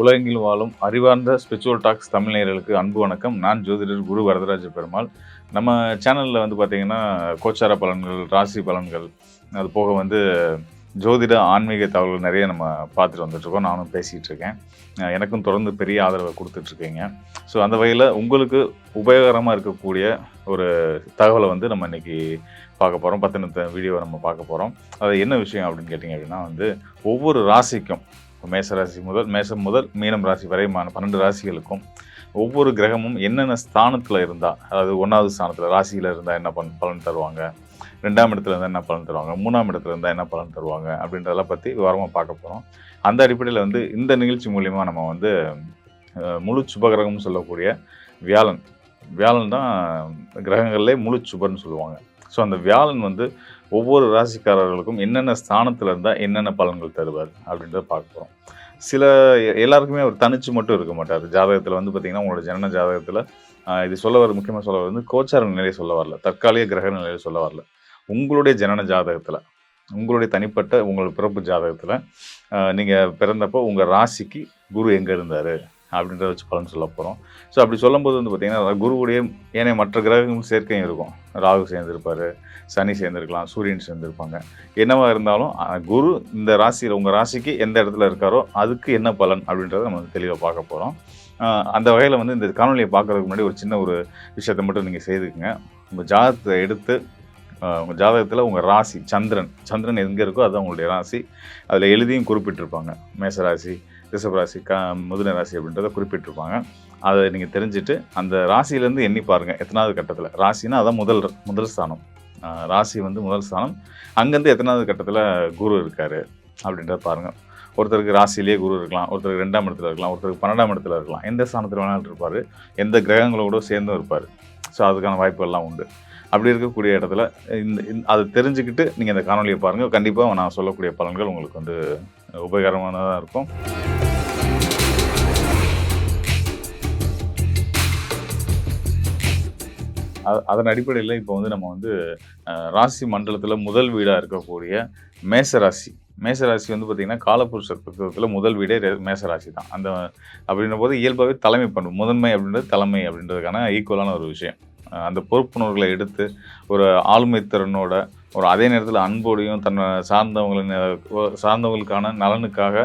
உலகெங்கிலும் வாழும் அறிவார்ந்த ஸ்பிரிச்சுவல் டாக்ஸ் தமிழ் நேயர்களுக்கு அன்பு வணக்கம். நான் ஜோதிடர் குரு வரதராஜ பெருமாள். நம்ம சேனலில் வந்து பார்த்திங்கன்னா கோச்சார பலன்கள், ராசி பலன்கள், அது போக வந்து ஜோதிட ஆன்மீக தகவல்கள் நிறைய நம்ம பார்த்துட்டு வந்துட்டுருக்கோம். நானும் பேசிகிட்டு இருக்கேன். எனக்கும் தொடர்ந்து பெரிய ஆதரவை கொடுத்துட்ருக்கீங்க. ஸோ அந்த வகையில் உங்களுக்கு உபயோகரமாக இருக்கக்கூடிய ஒரு தகவலை வந்து நம்ம இன்றைக்கி பார்க்க போகிறோம். பத்தினத்தை வீடியோவை நம்ம பார்க்க போகிறோம். அது என்ன விஷயம் அப்படின்னு கேட்டிங்க அப்படின்னா வந்து ஒவ்வொரு ராசிக்கும் மேசம் முதல் மீனம் ராசி வரைமான 12 ராசிகளுக்கும் ஒவ்வொரு கிரகமும் என்னென்ன ஸ்தானத்தில் இருந்தால், அதாவது 1வது ஸ்தானத்தில் ராசியில் இருந்தால் என்ன பலன் தருவாங்க, 2ஆம் இடத்துல இருந்தால் என்ன பலன் தருவாங்க, 3ஆம் இடத்துல இருந்தால் என்ன பலன் தருவாங்க அப்படின்றதெல்லாம் பற்றி விவரமாக பார்க்க போகிறோம். அந்த அடிப்படையில் வந்து இந்த நிகழ்ச்சி மூலிமா நம்ம வந்து முழு சுபகிரகம்னு சொல்லக்கூடிய வியாழன் தான் கிரகங்கள்லேயே முழு சுபர்னு சொல்லுவாங்க. ஸோ அந்த வியாழன் வந்து ஒவ்வொரு ராசிக்காரர்களுக்கும் என்னென்ன ஸ்தானத்தில் இருந்தால் என்னென்ன பலன்கள் தருவார் அப்படின்றத பார்க்க போகிறோம். எல்லாருக்குமே அவர் தனிச்சு மட்டும் இருக்க மாட்டார். ஜாதகத்தில் வந்து பார்த்திங்கன்னா உங்களோட ஜனன ஜாதகத்தில் இது முக்கியமாக சொல்ல வந்து கோச்சார நிலையை சொல்ல வரல, தற்காலிக கிரக நிலையை சொல்ல வரல. உங்களுடைய ஜனன ஜாதகத்தில், உங்களுடைய தனிப்பட்ட உங்கள் பிறப்பு ஜாதகத்தில் நீங்கள் பிறந்தப்போ உங்கள் ராசிக்கு குரு எங்கே இருந்தார் அப்படின்றத வச்சு பலன் சொல்ல போகிறோம். ஸோ அப்படி சொல்லும்போது வந்து பார்த்திங்கன்னா குருவுடைய ஏனைய மற்ற கிரகங்கள் சேர்க்கையும் இருக்கும். ராகு சேர்ந்துருப்பார், சனி சேர்ந்துருக்கலாம், சூரியன் சேர்ந்துருப்பாங்க. என்னவா இருந்தாலும் குரு இந்த ராசியில் உங்கள் ராசிக்கு எந்த இடத்துல இருக்காரோ அதுக்கு என்ன பலன் அப்படின்றத நம்ம தெளிவாக பார்க்க போகிறோம். அந்த வகையில் வந்து இந்த காணொலியை பார்க்குறதுக்கு முன்னாடி ஒரு சின்ன ஒரு விஷயத்தை மட்டும் நீங்கள் செய்துக்குங்க. உங்கள் ஜாதகத்தை எடுத்து உங்கள் ஜாதகத்தில் உங்கள் ராசி சந்திரன் எங்கே இருக்கோ அதுதான் உங்களுடைய ராசி. அதில் எழுதியும் குறிப்பிட்டிருப்பாங்க. மேசராசி, ரிஷபராசி, மிதுன ராசி அப்படின்றத குறிப்பிட்டிருப்பாங்க. அதை நீங்கள் தெரிஞ்சுட்டு அந்த ராசியிலேருந்து எண்ணி பாருங்கள் எத்தனாவது கட்டத்தில். ராசினா அதான் முதல் ஸ்தானம். ராசி வந்து முதல் ஸ்தானம். அங்கேருந்து எத்தனாவது கட்டத்தில் குரு இருக்கார் அப்படின்றத பாருங்கள். ஒருத்தருக்கு ராசியிலேயே குரு இருக்கலாம், ஒருத்தருக்கு 2ஆம் இடத்துல இருக்கலாம், ஒருத்தருக்கு 12ஆம் இடத்துல இருக்கலாம். எந்த ஸ்தானத்தில் வேணாலும் இருப்பார், எந்த கிரகங்களோட சேர்ந்தும் இருப்பார். ஸோ அதுக்கான வாய்ப்புகள்லாம் உண்டு. அப்படி இருக்கக்கூடிய இடத்துல அதை தெரிஞ்சுக்கிட்டு நீங்கள் இந்த காணொலியை பாருங்கள். கண்டிப்பாக நான் சொல்லக்கூடிய பலன்கள் உங்களுக்கு வந்து உபயோகரமானதாக இருக்கும். அதன் அடிப்படையில் இப்போ வந்து நம்ம வந்து ராசி மண்டலத்தில் முதல் வீடாக இருக்கக்கூடிய மேசராசி வந்து பார்த்திங்கன்னா காலபுருஷ தத்துவத்தில் முதல் வீடே மேசராசி தான். அப்படின்ற போது இயல்பாகவே தலைமை பண்பு, முதன்மை அப்படின்றது தலைமை அப்படின்றதுக்கான ஈக்குவலான ஒரு விஷயம். அந்த பொறுப்புணர்வுகளை எடுத்து ஒரு ஆளுமை திறனோட ஒரு அதே நேரத்தில் அன்போடையும் தன்னை சார்ந்தவங்களுக்கான நலனுக்காக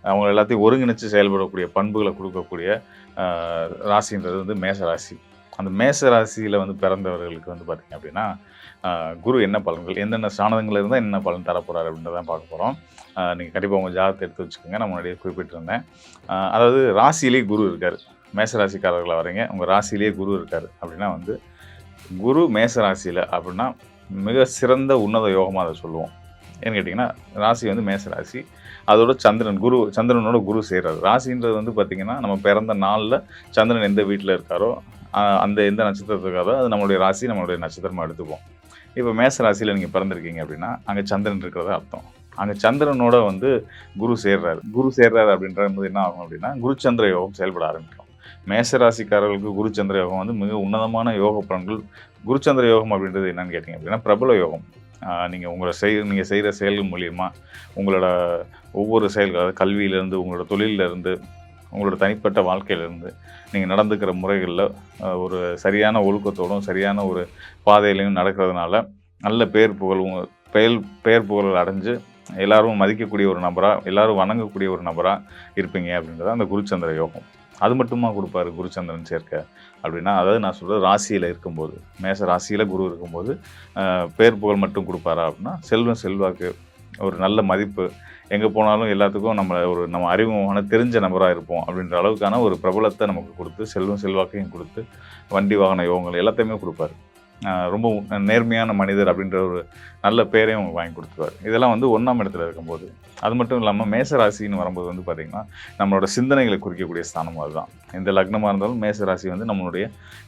அவங்க எல்லாத்தையும் ஒருங்கிணைச்சு செயல்படக்கூடிய பண்புகளை கொடுக்கக்கூடிய ராசின்றது வந்து மேசராசி. அந்த மேசராசியில் வந்து பிறந்தவர்களுக்கு வந்து பார்த்திங்க அப்படின்னா குரு என்ன பலன்கள், எந்தெந்த ஸ்தானங்கள் இருந்தால் என்ன பலன் தரப்போகிறார் அப்படின்றதான் பார்க்க போகிறோம். நீங்கள் கண்டிப்பாக உங்கள் ஜாதகத்தை எடுத்து வச்சுக்கோங்க. நான் முன்னாடியே குறிப்பிட்டிருந்தேன். அதாவது ராசியிலே குரு இருக்கார். மேசராசிக்காரர்களாக வரீங்க, உங்கள் ராசியிலேயே குரு இருக்கார் அப்படின்னா வந்து குரு மேசராசியில் அப்படின்னா மிக சிறந்த உன்னத யோகமாக அதை சொல்லுவோம். ஏன்னு கேட்டிங்கன்னா ராசி வந்து மேசராசி, அதோட சந்திரனோட குரு சேர்றாரு. ராசின்றது வந்து பார்த்திங்கன்னா நம்ம பிறந்த நாளில் சந்திரன் எந்த வீட்டில் இருக்காரோ அந்த எந்த நட்சத்திரத்தில் இருக்காரோ அது நம்மளுடைய ராசி, நம்மளுடைய நட்சத்திரமாக எடுத்துப்போம். இப்போ மேச ராசியில் நீங்கள் பிறந்திருக்கீங்க அப்படின்னா அங்கே சந்திரன் இருக்கிறதா அர்த்தம். அங்கே சந்திரனோட வந்து குரு சேர்றாரு அப்படின்றது என்ன ஆகும் அப்படின்னா குருச்சந்திர யோகம் செயல்பட ஆரம்பிக்கும். மேசராசிக்காரர்களுக்கு குருச்சந்திர யோகம் வந்து மிக உன்னதமான யோக பலன்கள். குருச்சந்திர யோகம் அப்படின்றது என்னன்னு கேட்டிங்க அப்படின்னா பிரபல யோகம். நீங்கள் செய்கிற செயல்கள் மூலியமாக உங்களோட ஒவ்வொரு செயல்கள், அதாவது கல்வியிலேருந்து, உங்களோட தொழிலிருந்து, உங்களோட தனிப்பட்ட வாழ்க்கையிலேருந்து நீங்கள் நடந்துக்கிற முறைகளில் ஒரு சரியான ஒழுக்கத்தோடும் சரியான ஒரு பாதையிலையும் நடக்கிறதுனால நல்ல பெயர் புகழ் அடைஞ்சு எல்லோரும் மதிக்கக்கூடிய ஒரு நபராக, எல்லோரும் வணங்கக்கூடிய ஒரு நபராக இருப்பீங்க அப்படின்றது அந்த குருச்சந்திர யோகம். அது மட்டுமா கொடுப்பாரு குருச்சந்திரன் சேர்க்க அப்படின்னா, அதாவது நான் சொல்கிறது ராசியில் இருக்கும்போது, மேச ராசியில் குரு இருக்கும்போது பெயர் புகழ் மட்டும் கொடுப்பாரா அப்படின்னா செல்வாக்கு, ஒரு நல்ல மதிப்பு, எங்கே போனாலும் எல்லாத்துக்கும் நம்ம அறிமுகமான தெரிஞ்ச நபராக இருப்போம் அப்படின்ற அளவுக்கான ஒரு பிரபலத்தை நமக்கு கொடுத்து செல்வாக்கையும் கொடுத்து வண்டி வாகன யோகங்கள் எல்லாத்தையுமே கொடுப்பாரு. ரொம்ப நேர்மையான மனிதர் அப்படின்ற ஒரு நல்ல பேரையும் அவங்க வாங்கி கொடுத்துருவார். இதெல்லாம் வந்து 1ஆம் இடத்துல இருக்கும்போது. அது மட்டும் இல்லாமல் மேசராசின்னு வரும்போது வந்து பார்த்திங்கன்னா நம்மளோட சிந்தனைகளை குறிக்கக்கூடிய ஸ்தானம் அதுதான். எந்த லக்னமாக இருந்தாலும் மேசராசி வந்து நம்மளுடைய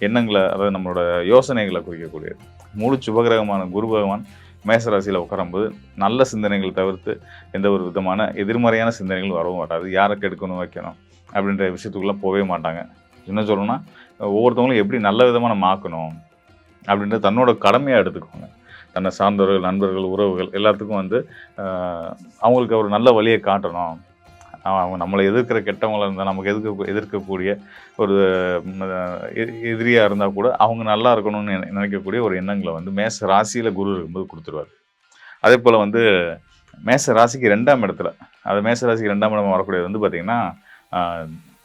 எண்ணங்களை, அதாவது நம்மளோட யோசனைகளை குறிக்கக்கூடியது. முழு சுபகிரகமான குரு பகவான் மேசராசியில் உட்காரும்போது நல்ல சிந்தனைகள் தவிர்த்து எந்த ஒரு விதமான எதிர்மறையான சிந்தனைகள் வரவும் வராது. யாரை கெடுக்கணும் வைக்கணும் அப்படின்ற விஷயத்துக்குள்ளே போகவே மாட்டாங்க. என்ன சொல்லணும்னா ஒவ்வொருத்தவங்களும் எப்படி நல்ல விதமாக நம்ம ஆக்கணும் அப்படின்றது தன்னோட கடமையாக எடுத்துக்குவாங்க. தன்னை சார்ந்தவர்கள், நண்பர்கள், உறவுகள் எல்லாத்துக்கும் வந்து அவங்களுக்கு ஒரு நல்ல வழியை காட்டணும், அவங்க நம்மளை எதிர்க்கிற கெட்டவங்களா இருந்தால், நமக்கு எதிர்க்கக்கூடிய ஒரு எதிரியாக இருந்தால் கூட அவங்க நல்லா இருக்கணும்னு நினைக்கக்கூடிய ஒரு எண்ணங்களை வந்து மேச ராசியில் குரு இருக்கும்போது கொடுத்துருவார். அதே போல் வந்து மேச ராசிக்கு 2ஆம் இடத்துல, அது மேச ராசிக்கு 2ஆம் இடமா வரக்கூடியது வந்து பார்த்திங்கன்னா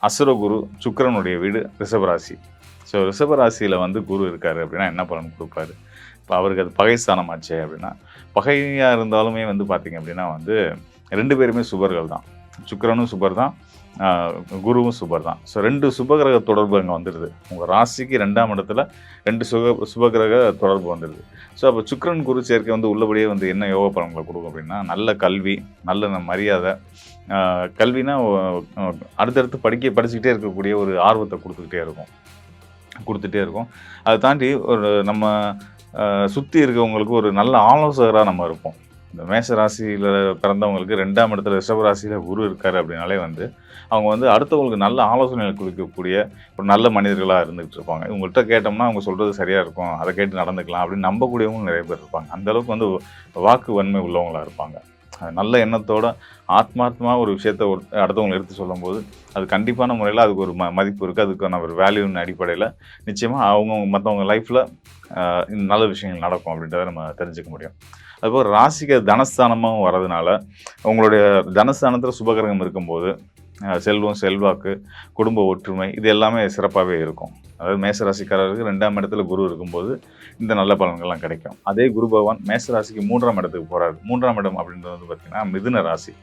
அசுர குரு, சுக்கிரனுடைய வீடு ரிஷபராசி. ஸோ ரிஷபராசியில் வந்து குரு இருக்கார் அப்படின்னா என்ன பலன் கொடுப்பாரு? இப்போ அவருக்கு அது பகை ஸ்தானம் ஆச்சே அப்படின்னா, பகையாக இருந்தாலுமே வந்து பார்த்திங்க அப்படின்னா வந்து 2 பேருமே சுபர்கள் தான். சுக்கிரனும் சுபர் தான், குருவும் சுபர் தான். ஸோ 2 சுபகிரக தொடர்பு அங்கே வந்துடுது. உங்கள் ராசிக்கு 2ஆம் இடத்துல 2 சுபகிரக தொடர்பு வந்துடுது. ஸோ அப்போ சுக்கிரன் குரு சேர்க்கை வந்து உள்ளபடியே வந்து என்ன யோக பலன்களை கொடுக்கும் அப்படின்னா, நல்ல கல்வி, நல்ல மரியாதை, கல்வினா அடுத்தடுத்து படிச்சுக்கிட்டே இருக்கக்கூடிய ஒரு ஆர்வத்தை கொடுத்துட்டே இருக்கும். அதை தாண்டி ஒரு நம்ம சுற்றி இருக்கவங்களுக்கு ஒரு நல்ல ஆலோசகராக நம்ம இருப்போம். இந்த மேச ராசியில் பிறந்தவங்களுக்கு 2ஆம் இடத்துல ரிஷபராசியில் குரு இருக்கார் அப்படின்னாலே வந்து அவங்க வந்து அடுத்தவங்களுக்கு நல்ல ஆலோசனைகள் கொடுக்கக்கூடிய ஒரு நல்ல மனிதர்களாக இருந்துகிட்டு இருப்பாங்க. இவங்கள்ட்ட கேட்டோம்னா அவங்க சொல்கிறது சரியாக இருக்கும், அதை கேட்டு நடந்துக்கலாம் அப்படின்னு நம்பக்கூடியவங்க நிறைய பேர் இருப்பாங்க. அந்தளவுக்கு வந்து வாக்கு வன்மை உள்ளவங்களாக இருப்பாங்க. நல்ல எண்ணத்தோட ஆத்மார்த்தமாக ஒரு விஷயத்தை அடுத்தவங்களை எடுத்து சொல்லும்போது அது கண்டிப்பான முறையில் அதுக்கு ஒரு மதிப்பு இருக்குது, அதுக்கான ஒரு வேல்யூன்னு அடிப்படையில் நிச்சயமாக அவங்க மற்றவங்க லைஃப்பில் நல்ல விஷயங்கள் நடக்கும் அப்படின்றத நம்ம தெரிஞ்சுக்க முடியும். அதுபோல் ராசிக்கு தனஸ்தானமாகவும் வர்றதுனால உங்களுடைய தனஸ்தானத்தில் சுபகிரகம் இருக்கும்போது செல்வம், செல்வாக்கு, குடும்ப ஒற்றுமை இது எல்லாமே சிறப்பாகவே இருக்கும். அதாவது மேசராசிக்காரருக்கு 2ஆம் இடத்துல குரு இருக்கும்போது இந்த நல்ல பலன்கள்லாம் கிடைக்கும். அதே குரு பகவான் மேசராசிக்கு 3ஆம் இடத்துக்கு போகிறார். 3ஆம் இடம் அப்படின்றது வந்து பார்த்திங்கன்னா மிதுன ராசி.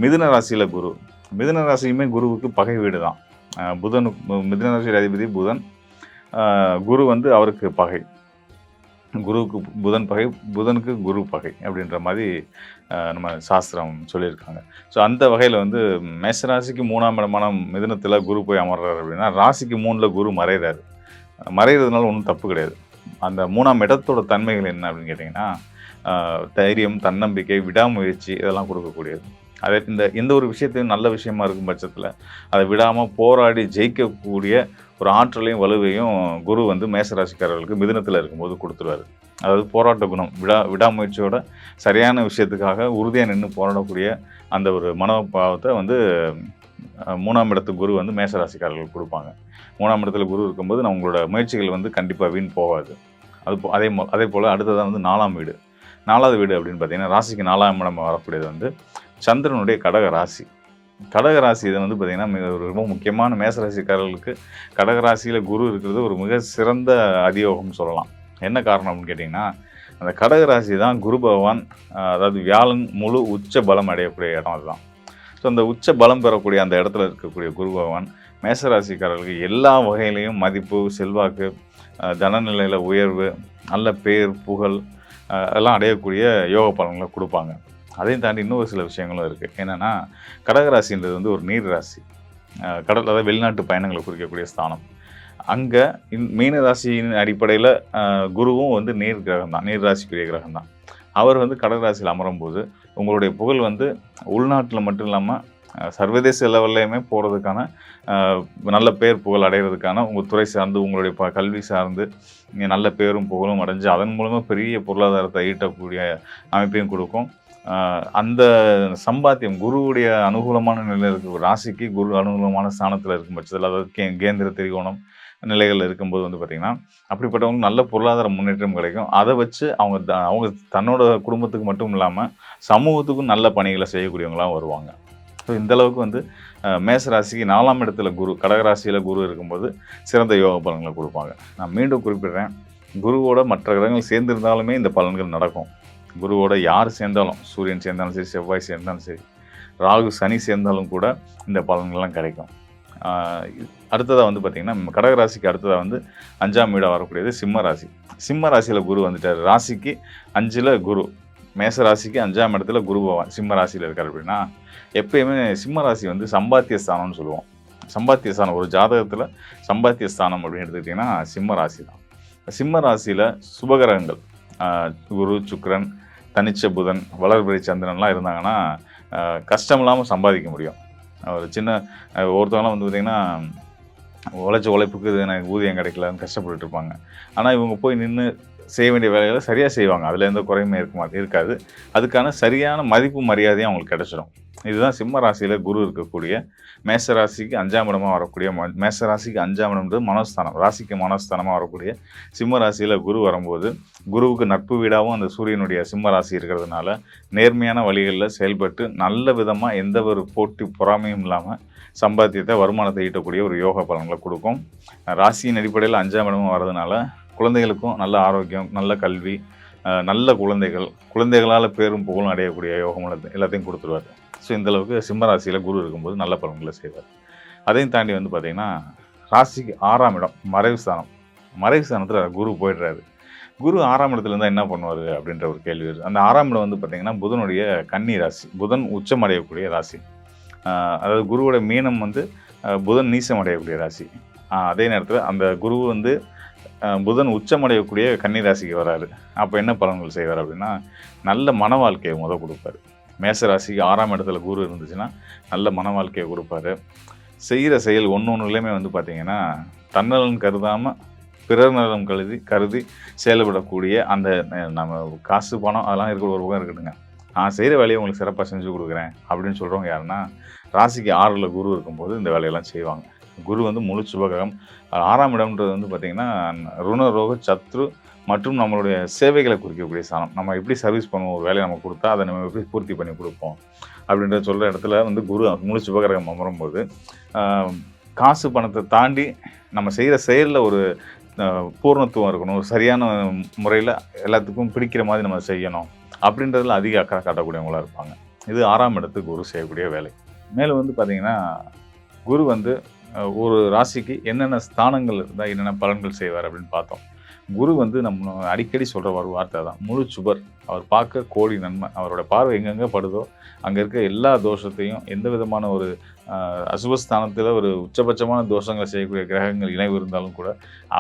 மிதுன ராசியில் குரு, மிதுன ராசியுமே குருவுக்கு பகை வீடு தான். மிதுன ராசி அதிபதி புதன், குரு வந்து அவருக்கு பகை. குருவுக்கு புதன் பகை, புதனுக்கு குரு பகை அப்படின்ற மாதிரி நம்ம சாஸ்திரம் சொல்லியிருக்காங்க. ஸோ அந்த வகையில் வந்து மேசராசிக்கு 3ஆம் இடமான மிதுனத்தில் குரு போய் அமர்றாரு அப்படின்னா ராசிக்கு 3ல் குரு மறைகிறதுனால ஒன்றும் தப்பு கிடையாது. அந்த 3ஆம் இடத்தோட தன்மைகள் என்ன அப்படின்னு கேட்டிங்கன்னா தைரியம், தன்னம்பிக்கை, விடாமுயற்சி இதெல்லாம் கொடுக்கக்கூடியது. அதை எந்த ஒரு விஷயத்தையும் நல்ல விஷயமா இருக்கும் பட்சத்தில் அதை விடாமல் போராடி ஜெயிக்கக்கூடிய ஒரு ஆற்றலையும் வலுவையும் குரு வந்து மேசராசிக்காரர்களுக்கு மிதுனத்தில் இருக்கும்போது கொடுத்துருவாரு. அதாவது போராட்ட குணம், விடாமுயற்சியோட சரியான விஷயத்துக்காக உறுதியாக நின்று போராடக்கூடிய அந்த ஒரு மனோபாவத்தை வந்து 3ஆம் இடத்து குரு வந்து மேசராசிக்காரர்களுக்கு கொடுப்பாங்க. 3ஆம் இடத்துல குரு இருக்கும்போது உங்களோட முயற்சிகள் வந்து கண்டிப்பாக வீண் போகாது. அதே போல் அடுத்ததான் வந்து 4ஆம் வீடு. 4வது வீடு அப்படின்னு பார்த்தீங்கன்னா ராசிக்கு 4ஆம் இடம் வரக்கூடியது வந்து சந்திரனுடைய கடகராசி. கடகராசி இதை வந்து பார்த்திங்கன்னா ஒரு ரொம்ப முக்கியமான மேசராசிக்காரர்களுக்கு கடகராசியில் குரு இருக்கிறது ஒரு மிக சிறந்த அதியோகம் சொல்லலாம். என்ன காரணம் அப்படின்னு கேட்டிங்கன்னா அந்த கடகராசி தான் குரு பகவான், அதாவது வியாழன் முழு உச்ச பலம் அடையக்கூடிய இடம் அதுதான். ஸோ அந்த உச்ச பலம் பெறக்கூடிய அந்த இடத்துல இருக்கக்கூடிய குரு பகவான் மேசராசிக்காரர்களுக்கு எல்லா வகையிலையும் மதிப்பு, செல்வாக்கு, தனநிலையில் உயர்வு, நல்ல பேர், புகழ் எல்லாம் அடையக்கூடிய யோக பலன்களை கொடுப்பாங்க. அதையும் தாண்டி இன்னொரு சில விஷயங்களும் இருக்குது. என்னென்னா கடகராசின்றது வந்து ஒரு நீர் ராசி. அதாவது வெளிநாட்டு பயணங்களை குறிக்கக்கூடிய ஸ்தானம். அங்கே மீன ராசியின் அடிப்படையில் குருவும் வந்து நீர் கிரகம் தான், நீர் ராசிக்குரிய கிரகம் தான். அவர் வந்து கடகராசியில் அமரும்போது உங்களுடைய புகழ் வந்து உள்நாட்டில் மட்டும் இல்லாமல் சர்வதேச லெவல்லையுமே போகிறதுக்கான நல்ல பேர் புகழ் அடைகிறதுக்கான உங்கள் துறை சார்ந்து உங்களுடைய கல்வி சார்ந்து நீங்கள் நல்ல பேரும் புகழும் அடைஞ்சு அதன் மூலமாக பெரிய பொருளாதாரத்தை ஈட்டக்கூடிய அமைப்பையும் கொடுக்கும். அந்த சம்பாத்தியம் குருவுடைய அனுகூலமான நிலையில் இருக்க ராசிக்கு குரு அனுகூலமான ஸ்தானத்தில் இருக்கும் பட்சத்தில், அதாவது கேந்திர திரிகோணம் நிலைகளில் இருக்கும்போது வந்து பார்த்திங்கன்னா அப்படிப்பட்டவங்க நல்ல பொருளாதார முன்னேற்றம் கிடைக்கும். அதை வச்சு அவங்க தன்னோட குடும்பத்துக்கு மட்டும் இல்லாமல் சமூகத்துக்கும் நல்ல பணிகளை செய்யக்கூடியவங்களாம் வருவாங்க. ஸோ இந்தளவுக்கு வந்து மேசராசிக்கு 4ஆம் இடத்துல குரு, கடகராசியில் குரு இருக்கும்போது சிறந்த யோக பலன்களை கொடுப்பாங்க. நான் மீண்டும் குறிப்பிடுறேன், குருவோட மற்ற கிரகங்கள் சேர்ந்திருந்தாலுமே இந்த பலன்கள் நடக்கும். குருவோட யார் சேர்ந்தாலும், சூரியன் சேர்ந்தாலும் சரி, செவ்வாய் சேர்ந்தாலும் சரி, ராகு சனி சேர்ந்தாலும் கூட இந்த பலன்கள்லாம் கிடைக்கும். அடுத்ததாக வந்து பார்த்திங்கன்னா கடகராசிக்கு அடுத்ததாக வந்து 5ஆம் வீடாக வரக்கூடியது சிம்ம ராசி. சிம்ம ராசியில் குரு வந்துட்டார். ராசிக்கு 5ல் குரு, மேச ராசிக்கு 5ஆம் இடத்துல குரு பகவான் சிம்ம ராசியில் இருக்கார். அப்படின்னா எப்பயுமே சிம்ம ராசி வந்து சம்பாத்திய ஸ்தானம்னு சொல்லுவோம். சம்பாத்திய ஸ்தானம், ஒரு ஜாதகத்தில் சம்பாத்திய ஸ்தானம் அப்படின்னு எடுத்துக்கிட்டிங்கன்னா சிம்ம ராசி தான். சிம்ம ராசியில் சுபகிரகங்கள் குரு, சுக்கிரன், தனிச்ச புதன், வளர்பிறை சந்திரன்லாம் இருந்தாங்கன்னா கஷ்டம் இல்லாமல் சம்பாதிக்க முடியும். ஒரு சின்ன ஒருத்தவங்களாம் வந்து பார்த்திங்கன்னா உழைப்புக்கு எனக்கு ஊதியம் கிடைக்கலன்னு கஷ்டப்பட்டுட்டு இருப்பாங்க. ஆனால் இவங்க போய் நின்று செய்ய வேண்டிய வேலைகளை சரியாக செய்வாங்க. அதில் எந்த குறையுமே இருக்காது. அதுக்கான சரியான மதிப்பு மரியாதையும் அவங்களுக்கு கிடைச்சிடும். இதுதான் சிம்ம ராசியில் குரு இருக்கக்கூடிய மேச ராசிக்கு 5ஆம் இடமா வரக்கூடிய மேச ராசிக்கு 5ஆம் இடம்ன்றது மனோஸ்தானம். ராசிக்கு மனோஸ்தானமாக வரக்கூடிய சிம்ம ராசியில் குரு வரும்போது, குருவுக்கு நட்பு வீடாகவும் அந்த சூரியனுடைய சிம்ம ராசி இருக்கிறதுனால நேர்மையான வழிகளில் செயல்பட்டு நல்ல விதமாக எந்த ஒரு போட்டி பொறாமையும் இல்லாமல் சம்பாத்தியத்தை வருமானத்தை ஈட்டக்கூடிய ஒரு யோக பலன்களை கொடுக்கும். ராசியின் அடிப்படையில் 5ஆம் இடமும் வர்றதுனால குழந்தைகளுக்கும் நல்ல ஆரோக்கியம், நல்ல கல்வி, நல்ல குழந்தைகளால் பேரும் புகழும் அடையக்கூடிய யோகம் எல்லாத்தையும் கொடுத்துருவார். ஸோ இந்தளவுக்கு சிம்ம ராசியில் குரு இருக்கும்போது நல்ல பலன்களை செய்வார். அதையும் தாண்டி வந்து பார்த்திங்கன்னா ராசிக்கு 6ஆம் இடம் மறைவு ஸ்தானம். மறைவு ஸ்தானத்தில் குரு போயிடுறாரு. குரு 6ஆம் இடத்துல இருந்தால் என்ன பண்ணுவார் அப்படின்ற ஒரு கேள்வி வருது. அந்த 6ஆம் இடம் வந்து பார்த்திங்கன்னா புதனுடைய கன்னி ராசி. புதன் உச்சம் அடையக்கூடிய ராசி. அதாவது குருவோட மீனம் வந்து புதன் நீசம் அடையக்கூடிய ராசி. அதே நேரத்தில் அந்த குரு வந்து புதன் உச்சமடையக்கூடிய கன்னி ராசிக்கு வராரு. அப்போ என்ன பலன்கள் செய்வார் அப்படின்னா, நல்ல மன வாழ்க்கையை கொடுப்பாரு. மேச ராசிக்கு 6ஆம் இடத்துல குரு இருந்துச்சுன்னா நல்ல மன வாழ்க்கையை கொடுப்பாரு. செய்கிற செயல் ஒன்றுலையுமே வந்து பார்த்திங்கன்னா தன்னலன் கருதாமல் பிறர் நலம் கருதி செயல்படக்கூடிய அந்த நம்ம காசு பணம் அதெல்லாம் இருக்கிற ஒரு பக்கம் இருக்கட்டுங்க. நான் செய்கிற வேலையை உங்களுக்கு சிறப்பாக செஞ்சு கொடுக்குறேன் அப்படின்னு சொல்கிறவங்க யாருன்னா ராசிக்கு 6ல் குரு இருக்கும்போது இந்த வேலையெல்லாம் செய்வாங்க. குரு வந்து முழு சுபகிரகம். 6ஆம் இடம்ன்றது வந்து பார்த்திங்கன்னா ருணரோக சத்ரு மற்றும் நம்மளுடைய சேவைகளை குறிக்கக்கூடிய ஸ்தானம். நம்ம எப்படி சர்வீஸ் பண்ணுவோம், ஒரு வேலையை நம்ம கொடுத்தா அதை நம்ம எப்படி பூர்த்தி பண்ணி கொடுப்போம் அப்படின்றத சொல்கிற இடத்துல வந்து குரு முழு சுபகிரகம் அமரும்போது காசு பணத்தை தாண்டி நம்ம செய்கிற செயலில் ஒரு பூர்ணத்துவம் இருக்கணும், ஒரு சரியான முறையில் எல்லாத்துக்கும் பிடிக்கிற மாதிரி நம்ம செய்யணும் அப்படின்றதுல அதிக அக்கறை காட்டக்கூடியவங்களாக இருப்பாங்க. இது 6ஆம் இடத்துக்கு குரு செய்யக்கூடிய வேலை. மேலும் வந்து பார்த்திங்கன்னா குரு வந்து ஒரு ராசிக்கு என்னென்ன ஸ்தானங்கள் இருந்தால் என்னென்ன பலன்கள் செய்வார் அப்படின்னு பார்த்தோம். குரு வந்து நம்ம அடிக்கடி சொல்கிற ஒரு வார்த்தை தான், முழு சுபர். அவர் பார்க்க கோடி நன்மை. அவரோட பார்வை எங்கெங்கே படுதோ அங்கே இருக்க எல்லா தோஷத்தையும், எந்த விதமான ஒரு அசுபஸ்தானத்தில் ஒரு உச்சபட்சமான தோஷங்களை செய்யக்கூடிய கிரகங்கள் இணைவு இருந்தாலும் கூட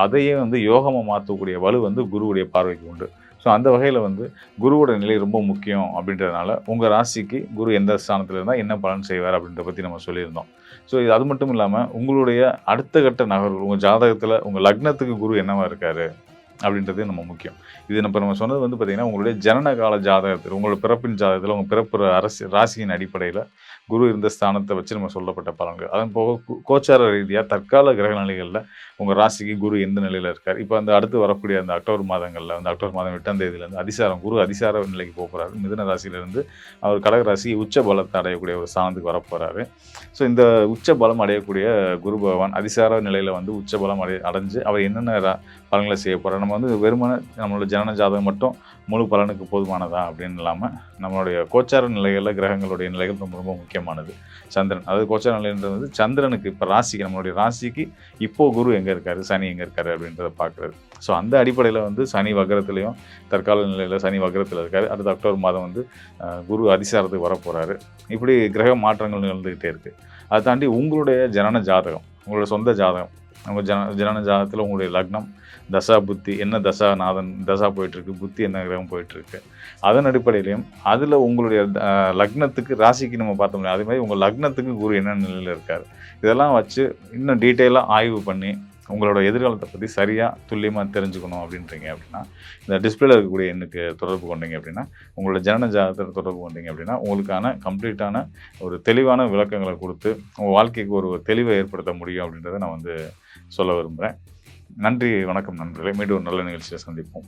அதையே வந்து யோகமாக மாற்றக்கூடிய வலு வந்து குருவுடைய பார்வைக்கு உண்டு. ஸோ அந்த வகையில் வந்து குருவோட நிலை ரொம்ப முக்கியம் அப்படின்றதுனால உங்கள் ராசிக்கு குரு எந்த ஸ்தானத்தில் இருந்தால் என்ன பலன் செய்வார் அப்படின்றத பற்றி நம்ம சொல்லியிருந்தோம். ஸோ இது அது மட்டும் இல்லாமல் உங்களுடைய அடுத்த கட்ட நகர்வு, உங்கள் ஜாதகத்தில் உங்கள் லக்னத்துக்கு குரு என்னவா இருக்கார் அப்படின்றது நம்ம முக்கியம். இது நம்ம சொன்னது வந்து பார்த்திங்கன்னா உங்களுடைய ஜனன கால ஜாதகத்தில், உங்களோட பிறப்பின் ஜாதகத்தில், உங்கள் பிறப்பு ராசியின் அடிப்படையில் குரு இருந்த ஸ்தானத்தை வச்சு நம்ம சொல்லப்பட்ட பலன்கள். அதன் போக கோச்சார ரீதியாக தற்கால கிரக நிலைகளில் உங்கள் ராசிக்கு குரு எந்த நிலையில் இருக்கார். இப்போ அந்த அடுத்து வரக்கூடிய அந்த அக்டோபர் மாதங்களில், அந்த அக்டோபர் மாதம் 8ஆம் தேதியிலேருந்து குரு அதிசார நிலைக்கு போக போகிறாரு. மிதுன ராசியிலேருந்து அவர் கடக ராசி உச்ச பலத்தை அடையக்கூடிய ஒரு ஸ்தானத்துக்கு வரப்போகிறாரு. ஸோ இந்த உச்ச பலம் அடையக்கூடிய குரு பகவான் அதிசார நிலையில் வந்து உச்ச பலம் அடைஞ்சு அவர் என்னென்ன பலன்களை செய்ய போகிறார். நம்ம வந்து வெறுமனே நம்மளோட ஜனன ஜாதகம் மட்டும் முழு பலனுக்கு போதுமானதா அப்படின்னு இல்லாமல் நம்மளுடைய கோச்சார நிலைகளில் கிரகங்களுடைய நிலைகள் ரொம்ப ரொம்ப முக்கியமானது. சந்திரன், அதாவது கோச்சார நிலைன்றது வந்து சந்திரனுக்கு இப்போ ராசிக்கு, நம்மளுடைய ராசிக்கு இப்போது குரு எங்கே இருக்கார், சனி எங்கே இருக்கார் அப்படின்றத பார்க்குறது. ஸோ அந்த அடிப்படையில் வந்து சனி வக்கரத்துலேயும் தற்கால நிலையில் சனி வக்கரத்தில் இருக்கார். அடுத்த அக்டோபர் மாதம் வந்து குரு அதிசாரத்துக்கு வரப்போகிறாரு. இப்படி கிரக மாற்றங்கள் நிகழ்ந்துக்கிட்டே இருக்குது. அதை தாண்டி உங்களுடைய ஜனன ஜாதகம், உங்களோட சொந்த ஜாதகம், உங்கள் ஜனன ஜாதகத்தில் உங்களுடைய லக்னம், தசா புத்தி என்ன தசா போயிட்டுருக்கு, புத்தி என்ன கிரகம் போயிட்டுருக்கு, அதன் அடிப்படையிலையும் அதில் உங்களுடைய லக்னத்துக்கு ராசிக்கு நம்ம பார்த்தோம்னா அதே மாதிரி உங்கள் லக்னத்துக்கு குரு என்ன நிலையில் இருக்கார், இதெல்லாம் வச்சு இன்னும் டீட்டெயிலாக ஆய்வு பண்ணி உங்களோட எதிர்காலத்தை பற்றி சரியாக துல்லியமாக தெரிஞ்சுக்கணும் அப்படின்றீங்க அப்படின்னா இந்த டிஸ்பிளேல இருக்கக்கூடிய எண்ணுக்கு தொடர்பு கொண்டீங்க அப்படின்னா, உங்களோட ஜனன ஜாதகத்தில் தொடர்பு கொண்டீங்க அப்படின்னா உங்களுக்கான கம்ப்ளீட்டான ஒரு தெளிவான விளக்கங்களை கொடுத்து உங்கள் வாழ்க்கைக்கு ஒரு தெளிவை ஏற்படுத்த முடியும் அப்படின்றத நான் வந்து சொல்ல விரும்புகிறேன். நன்றி, வணக்கம் நண்பர்களே. மீண்டும் ஒரு நல்ல நிகழ்ச்சியை சந்திப்போம்.